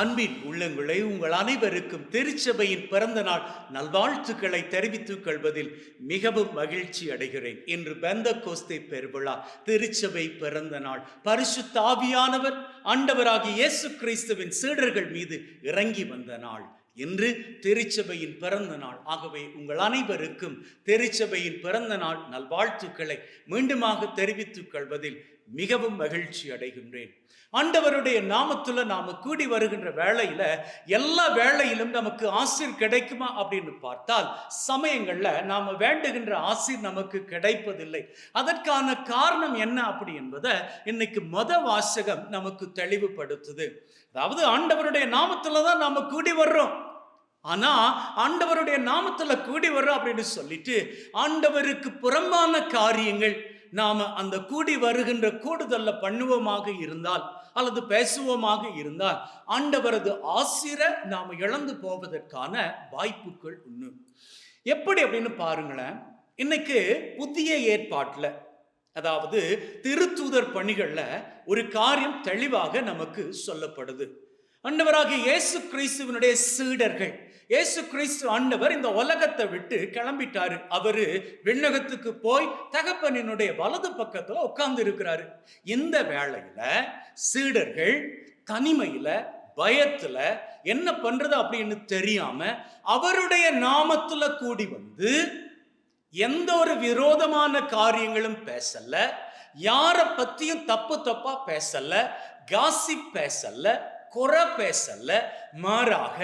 அன்பின் உள்ளங்களை உங்கள் அனைவருக்கும் திருச்சபையின் பிறந்த நாள் நல்வாழ்த்துக்களை தெரிவித்துக் கொள்வதில் மிகவும் மகிழ்ச்சி அடைகிறேன். இன்று பெந்தகோஸ்தே பெருவிழா, திருச்சபை பிறந்த நாள். பரிசுத்த ஆவியானவர் ஆண்டவராகிய இயேசு கிறிஸ்துவின் சீடர்கள் மீது இறங்கி வந்த நாள். இன்று திருச்சபையின் பிறந்த நாள். ஆகவே உங்கள் அனைவருக்கும் திருச்சபையின் பிறந்த நாள் நல்வாழ்த்துக்களை மீண்டுமாக தெரிவித்துக் கொள்வதில் மிகவும் மகிழ்ச்சி அடைகின்றேன். ஆண்டவருடைய நாமத்துல நாம கூடி வருகின்ற வேளையில எல்லா வேளையிலும் நமக்கு ஆசீர் கிடைக்குமா அப்படின்னு பார்த்தால் சமயங்கள்ல நாம வேண்டுகின்ற ஆசீர் நமக்கு கிடைப்பதில்லை. அதற்கான காரணம் என்ன அப்படி என்பதை இன்னைக்கு வாசகம் நமக்கு தெளிவுபடுத்துது. அதாவது ஆண்டவருடைய நாமத்துலதான் நாம கூடி வர்றோம். ஆனா ஆண்டவருடைய நாமத்துல கூடி வர்றோம் அப்படின்னு சொல்லிட்டு ஆண்டவருக்கு புறம்பான காரியங்கள் நாம அந்த கூடி வருகின்ற கூடுதல்ல பண்ணுவோமாக இருந்தால் அல்லது பேசுவோமாக இருந்தால் ஆண்டவரது ஆசீரை நாம இழந்து போவதற்கான வாய்ப்புகள் உண்டு. எப்படி அப்படின்னு பாருங்களேன். இன்னைக்கு புதிய ஏற்பாட்டுல, அதாவது திருத்தூதர் பணிகள்ல ஒரு காரியம் தெளிவாக நமக்கு சொல்லப்படுது. ஆண்டவராகிய இயேசு கிறிஸ்துவினுடைய சீடர்கள், இயேசு கிறிஸ்து ஆண்டவர் இந்த உலகத்தை விட்டு கிளம்பிட்டாரு. அவரு விண்ணகத்துக்கு போய் தகப்பனினுடைய வலது பக்கத்துல உட்கார்ந்து இருக்கிறாரு. இந்த வேளையில சீடர்கள் தனிமையில, பயத்துல என்ன பண்றது அப்படின்னு தெரியாம அவருடைய நாமத்துல கூடி வந்து எந்த ஒரு விரோதமான காரியங்களும் பேசல, யார பத்தியும் தப்பா பேசல, காசிப் பேசல, குறை பேசல, மாறாக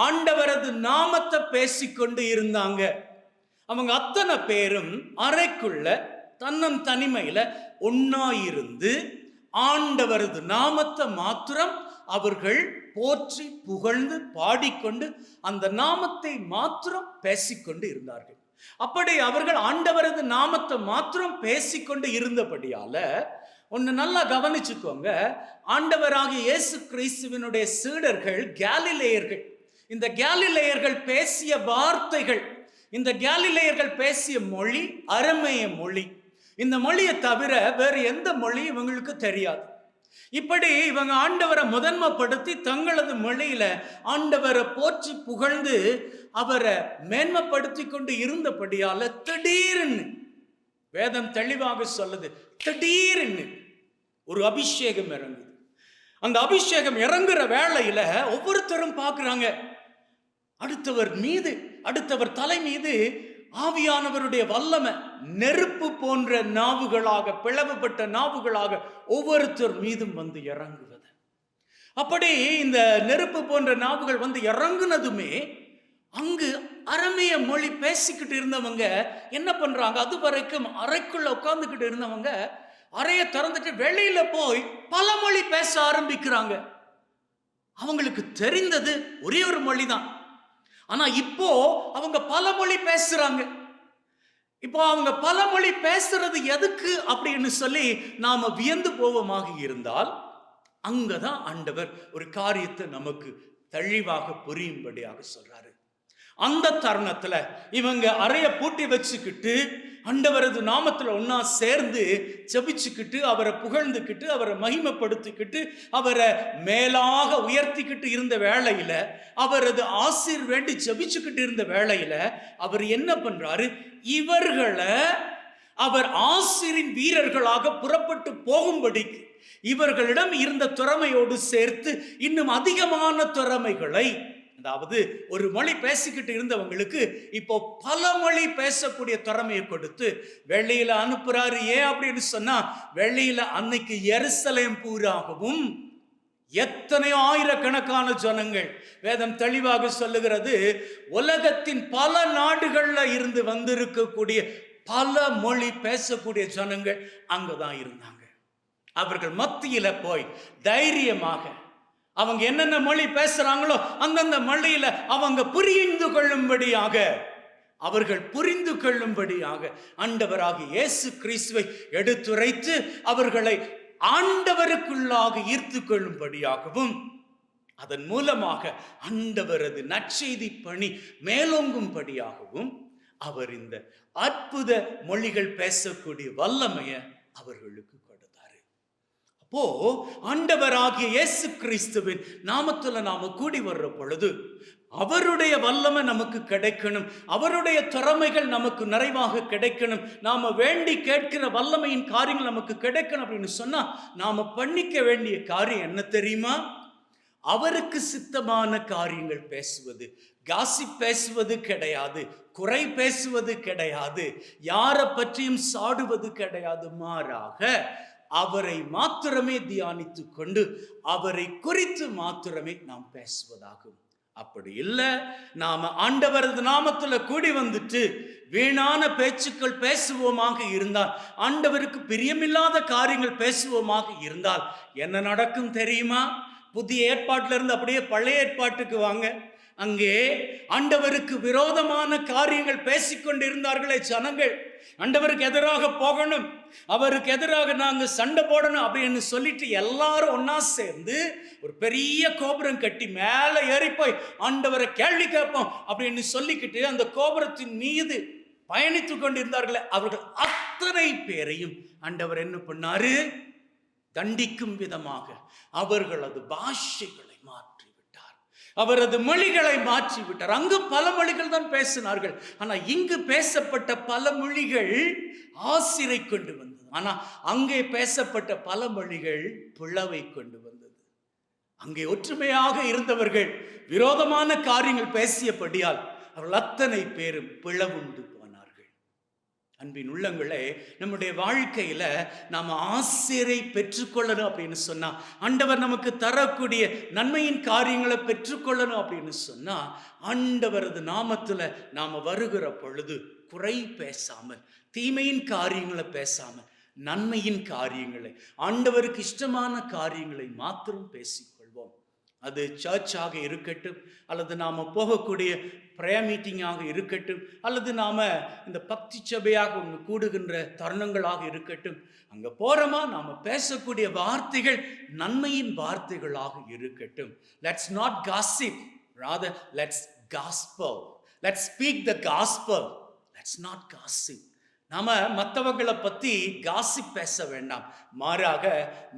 ஆண்டவரது நாமத்தை பேசிக்கொண்டு இருந்தாங்க. அவங்க அத்தனை பேரும் அறைக்குள்ள தன்னம் தனிமையில ஒன்னாயிருந்து ஆண்டவரது நாமத்தை மாத்திரம் அவர்கள் போற்றி புகழ்ந்து பாடிக்கொண்டு அந்த நாமத்தை மாத்திரம் பேசிக்கொண்டு இருந்தார்கள். அப்படி அவர்கள் ஆண்டவரது நாமத்தை மாத்திரம் பேசிக்கொண்டு இருந்தபடியால ஒன்னு நல்லா கவனிச்சுக்கோங்க. ஆண்டவராகிய இயேசு கிறிஸ்துவினுடைய சீடர்கள் கேலிலேயர்கள். இந்த கேலிலேயர்கள் பேசிய வார்த்தைகள், இந்த கேலிலேயர்கள் பேசிய மொழி அரமேய மொழி. இந்த மொழியை தவிர வேறு எந்த மொழி இவங்களுக்கு தெரியாது. இப்படி இவங்க ஆண்டவரை முதன்மைப்படுத்தி தங்களது மொழியில ஆண்டவரை போற்றி புகழ்ந்து அவரை மேன்மைப்படுத்தி கொண்டு இருந்தபடியால திடீர்னு வேதம் தெளிவாக சொல்லுது, திடீர்னு ஒரு அபிஷேகம் இறங்குது. அந்த அபிஷேகம் இறங்குற வேளையில ஒவ்வொருத்தரும் பார்க்கிறாங்க, அடுத்தவர் தலை மீது ஆவியானவருடைய வல்லமை நெருப்பு போன்ற நாவுகளாக, பிளவுபட்ட நாவுகளாக ஒவ்வொருத்தர் மீதும் வந்து இறங்குவது. அப்படி இந்த நெருப்பு போன்ற நாவுகள் வந்து இறங்குனதுமே அங்கு அரமேய மொழி பேசிக்கிட்டு இருந்தவங்க என்ன பண்றாங்க, அது வரைக்கும் அறைக்குள்ள உட்கார்ந்துக்கிட்டு இருந்தவங்க அறைய திறந்துட்டு வெளியில போய் பல மொழி பேச ஆரம்பிக்கிறாங்க. அவங்களுக்கு தெரிந்தது ஒரே ஒரு மொழி தான். ஆனா இப்போ அவங்க பல மொழி பேசுறாங்க. இப்போ அவங்க பல மொழி பேசுறது எதுக்கு அப்படின்னு சொல்லி நாம வியந்து போவோமாக இருந்தால் அங்கதான் ஆண்டவர் ஒரு காரியத்தை நமக்கு தெளிவாக புரியும்படியாக சொல்றாரு. அந்த தருணத்துல இவங்க அறைய பூட்டி வச்சுக்கிட்டு ஆண்டவரது நாமத்துல ஒன்னா சேர்ந்து ஜெபிச்சுக்கிட்டு அவரை புகழ்ந்துக்கிட்டு அவரை மகிமைப்படுத்திக்கிட்டு அவரை மேலாக உயர்த்திக்கிட்டு இருந்த வேளையில, அவரது ஆசீர் வேண்டி ஜெபிச்சுக்கிட்டு இருந்த வேளையில அவர் என்ன பண்றாரு, இவர்களை அவர் ஆசீரின் வீரர்களாக புறப்பட்டு போகும்படிக்கு இவர்களிடம் இருந்த திறமையோடு சேர்த்து இன்னும் அதிகமான திறமைகளை, அதாவது ஒரு மொழி பேசிக்கிட்டு இருந்தவங்களுக்கு இப்போ பல மொழி பேசக்கூடிய திறமையை கொடுத்து வெளியில அனுப்புறாரு. ஏன் அப்படின்னு சொன்னா, வெளியில அன்னைக்கு எருசலேம் பூராகவும் எத்தனையோ ஆயிரக்கணக்கான ஜனங்கள், வேதம் தெளிவாக சொல்லுகிறது, உலகத்தின் பல நாடுகள்ல இருந்து வந்திருக்கக்கூடிய பல மொழி பேசக்கூடிய ஜனங்கள் அங்கதான் இருந்தாங்க. அவர்கள் மத்தியில போய் தைரியமாக அவங்க என்னென்ன மொழி பேசுறாங்களோ அந்தந்த மொழியில அவங்க புரிந்து கொள்ளும்படியாக, அவர்கள் புரிந்து கொள்ளும்படியாக ஆண்டவராகிய இயேசு கிறிஸ்துவை எடுத்துரைத்து அவர்களை ஆண்டவருக்குள்ளாக ஈர்த்து கொள்ளும்படியாகவும் அதன் மூலமாக ஆண்டவரது நற்செய்தி பணி மேலோங்கும்படியாகவும் அவர் இந்த அற்புத மொழிகள் பேசக்கூடிய வல்லமையை அவர்களுக்கு கொடுத்தாரு. அப்போ ஆண்டவராகிய இயேசு கிறிஸ்துவின் நாமத்துல நாம கூடி வர்ற பொழுது அவருடைய வல்லமை நமக்கு கிடைக்கணும், அவருடைய திறமைகள் நமக்கு நிறைவாக கிடைக்கணும், நாம வேண்டி கேட்கிற வல்லமையின் காரியங்கள் நமக்கு கிடைக்கணும் அப்படின்னு சொன்னா நாம பண்ணிக்க வேண்டிய காரியம் என்ன தெரியுமா? அவருக்கு சித்தமான காரியங்கள் பேசுவது. காசிப் பேசுவது கிடையாது, குறை பேசுவது கிடையாது, யாரை பற்றியும் சாடுவது கிடையாது. மாறாக அவரை மாத்திரமே தியானித்துக் கொண்டு அவரை குறித்து மாத்திரமே நாம் பேசுவதாகும். அப்படி இல்லை, நாம ஆண்டவரது நாமத்துல கூடி வந்துட்டு வீணான பேச்சுக்கள் பேசுவோமாக இருந்தால், ஆண்டவருக்கு பிரியமில்லாத காரியங்கள் பேசுவோமாக இருந்தால் என்ன நடக்கும் தெரியுமா? புதிய ஏற்பாட்டில இருந்து அப்படியே பழைய ஏற்பாட்டுக்கு வாங்க. அங்கே ஆண்டவருக்கு விரோதமான காரியங்கள் பேசிக்கொண்டு இருந்தார்களே ஜனங்கள். ஆண்டவருக்கு எதிராக போகணும், அவருக்கு எதிராக நாங்க சண்டை போடணும் அப்படின்னு சொல்லிட்டு எல்லாரும் ஒன்னா சேர்ந்து ஒரு பெரிய கோபுரம் கட்டி மேல ஏறி போய் ஆண்டவரை கேள்வி கேட்போம் அப்படின்னு சொல்லிக்கிட்டு அந்த கோபுரத்தின் மீது பயணித்துக் கொண்டிருந்தார்களே, அவர்கள் அத்தனை பேரையும் ஆண்டவர் என்ன பண்ணாரு? தண்டிக்கும் விதமாக அவர்களது பாஷைகளை மாற்றிவிட்டார், அவரது மொழிகளை மாற்றிவிட்டார். அங்கு பல மொழிகள் தான் பேசினார்கள், ஆனா இங்கு பேசப்பட்ட பல மொழிகள் ஆசிரை கொண்டு வந்தது. ஆனா அங்கே பேசப்பட்ட பல மொழிகள் பிளவை கொண்டு வந்தது. அங்கே ஒற்றுமையாக இருந்தவர்கள் விரோதமான காரியங்கள் பேசியபடியால் அவர்கள் அத்தனை பேரும் பிளவுண்டு போனார்கள். அன்பின் உள்ளங்களே, நம்முடைய வாழ்க்கையில நாம ஆசிரை பெற்றுக்கொள்ளணும் அப்படின்னு சொன்னா, ஆண்டவர் நமக்கு தரக்கூடிய நன்மையின் காரியங்களை பெற்றுக்கொள்ளணும் அப்படின்னு சொன்னா, ஆண்டவரது நாமத்துல நாம வருகிற பொழுது குறை பேசாமல், தீமையின் காரியங்களை பேசாமல், நன்மையின் காரியங்களை, ஆண்டவருக்கு இஷ்டமான காரியங்களை மாத்திரம் பேசிக்கொள்வோம். அது சர்ச்சாக இருக்கட்டும், அல்லது நாம போகக்கூடிய பிரேயர் மீட்டிங்காக இருக்கட்டும், அல்லது நாம இந்த பக்தி சபையாக ஒன்று கூடுகின்ற தருணங்களாக இருக்கட்டும். அங்க போறோமா, நாம பேசக்கூடிய வார்த்தைகள் நன்மையின் வார்த்தைகளாக இருக்கட்டும். Let's not gossip, rather let's gospel, let's speak the gospel, let's not gossip. நாம மற்றவங்களை பத்தி காசிப் பேச வேண்டாம், மாறாக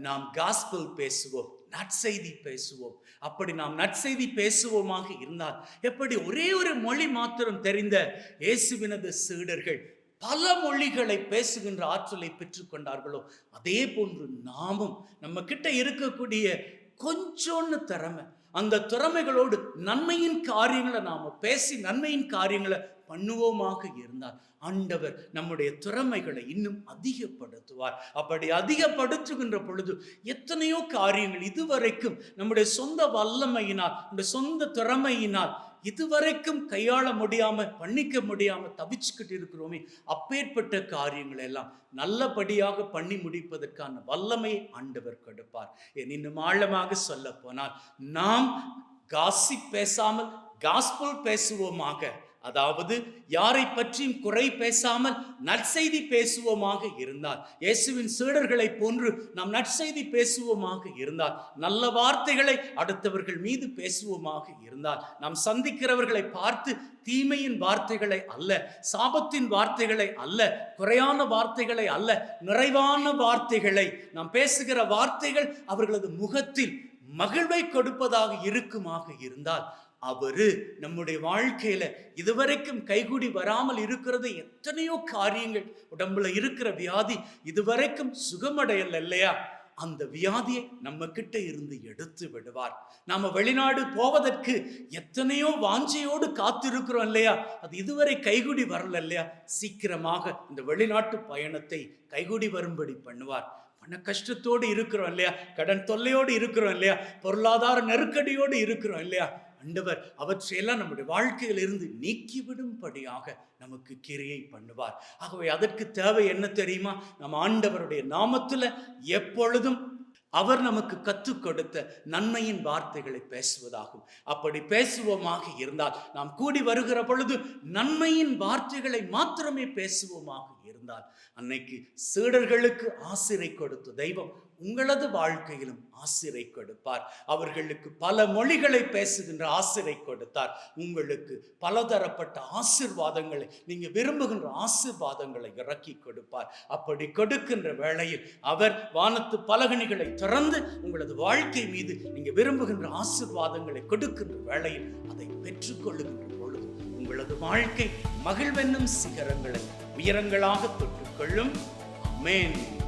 நாம் காஸ்பல் பேசுவோம், நற்செய்தி பேசுவோம். அப்படி நாம் நற்செய்தி பேசுவோமாக இருந்தால், எப்படி ஒரே ஒரு மொழி மாத்திரம் தெரிந்த இயேசுவினது சீடர்கள் பல மொழிகளை பேசுகின்ற ஆற்றலை பெற்றுக்கொண்டார்களோ, அதே போன்று நாமும் நம்ம கிட்ட இருக்கக்கூடிய கொஞ்சோன்னு திறமை, அந்த திறமைகளோடு நன்மையின் காரியங்களை நாம பேசி நன்மையின் காரியங்களை பண்ணுவோமாக இருந்தால் ஆண்டவர் நம்முடைய திறமைகளை இன்னும் அதிகப்படுத்துவார். அப்படி அதிகப்படுத்துகின்ற பொழுது எத்தனையோ காரியங்கள் இதுவரைக்கும் நம்முடைய சொந்த வல்லமையினால், நம்முடைய சொந்த திறமையினால் இதுவரைக்கும் கையாள முடியாம, பண்ணிக்க முடியாம தவிச்சுக்கிட்டு இருக்கிறோமே, அப்பேற்பட்ட காரியங்கள் எல்லாம் நல்லபடியாக பண்ணி முடிப்பதற்கான வல்லமையை ஆண்டவர் கொடுப்பார். இன்னும் ஆழமாக சொல்ல போனால், நாம் காசிப் பேசாமல் காஸ்பல் பேசுவோமாக, அதாவது யாரை பற்றியும் குறை பேசாமல் நற்செய்தி பேசுவோமாக இருந்தால், இயேசுவின் சீடர்களை போன்று நாம் நற்செய்தி பேசுவோமாக இருந்தால், நல்ல வார்த்தைகளை அடுத்தவர்கள் மீது பேசுவோமாக இருந்தால், நாம் சந்திக்கிறவர்களை பார்த்து தீமையின் வார்த்தைகளை அல்ல, சாபத்தின் வார்த்தைகளை அல்ல, குறையான வார்த்தைகளை அல்ல, நிறைவான வார்த்தைகளை நாம் பேசுகிற வார்த்தைகள் அவர்களது முகத்தில் மகிழ்வை கொடுப்பதாக இருக்குமாக இருந்தால், அவரு நம்முடைய வாழ்க்கையில இதுவரைக்கும் கைகூடி வராமல் இருக்கிறது எத்தனையோ காரியங்கள், உடம்புல இருக்கிற வியாதி இதுவரைக்கும் சுகமடையல இல்லையா, அந்த வியாதியை நம்ம கிட்ட இருந்து எடுத்து விடுவார். நாம வெளிநாடு போவதற்கு எத்தனையோ வாஞ்சையோடு காத்திருக்கிறோம் இல்லையா, அது இதுவரை கைகூடி வரல இல்லையா, சீக்கிரமாக இந்த வெளிநாட்டு பயணத்தை கைகூடி வரும்படி பண்ணுவார். பண கஷ்டத்தோடு இருக்கிறோம் இல்லையா, கடன் தொல்லையோடு இருக்கிறோம் இல்லையா, பொருளாதார நெருக்கடியோடு இருக்கிறோம் இல்லையா, ஆண்டவர் அவற்றையெல்லாம் நம்முடைய வாழ்க்கையில் இருந்து நீக்கிவிடும்படியாக நமக்கு கிரியை பண்ணுவார். ஆகவே அதற்கு தேவை என்ன தெரியுமா? நம்ம ஆண்டவருடைய நாமத்துல எப்பொழுதும் அவர் நமக்கு கற்றுக் கொடுத்த நன்மையின் வார்த்தைகளை பேசுவதாகும். அப்படி பேசுவோமாக இருந்தால், நாம் கூடி வருகிற பொழுது நன்மையின் வார்த்தைகளை மாத்திரமே பேசுவோமாக இருந்தால், அன்னைக்கு சீடர்களுக்கு ஆசிரை கொடுத்த தெய்வம் உங்களது வாழ்க்கையிலும் ஆசிரை கொடுப்பார். அவர்களுக்கு பல மொழிகளை பேசுகின்ற ஆசிரை கொடுத்தார். உங்களுக்கு பலதரப்பட்ட ஆசீர்வாதங்களை, நீங்க விரும்புகின்ற ஆசீர்வாதங்களை இறக்கி கொடுப்பார். அப்படி கொடுக்கின்ற வேளையில் அவர் வானத்து பலகணிகளை திறந்து உங்களது வாழ்க்கை மீது நீங்க விரும்புகின்ற ஆசீர்வாதங்களை கொடுக்கின்ற வேளையில் அதை பெற்றுக்கொள்ளுகின்ற பொழுது உங்களது வாழ்க்கை மகிழ்வென்னும் சிகரங்களை உயரங்களாக தொட்டுக்கொள்ளும். ஆமென்.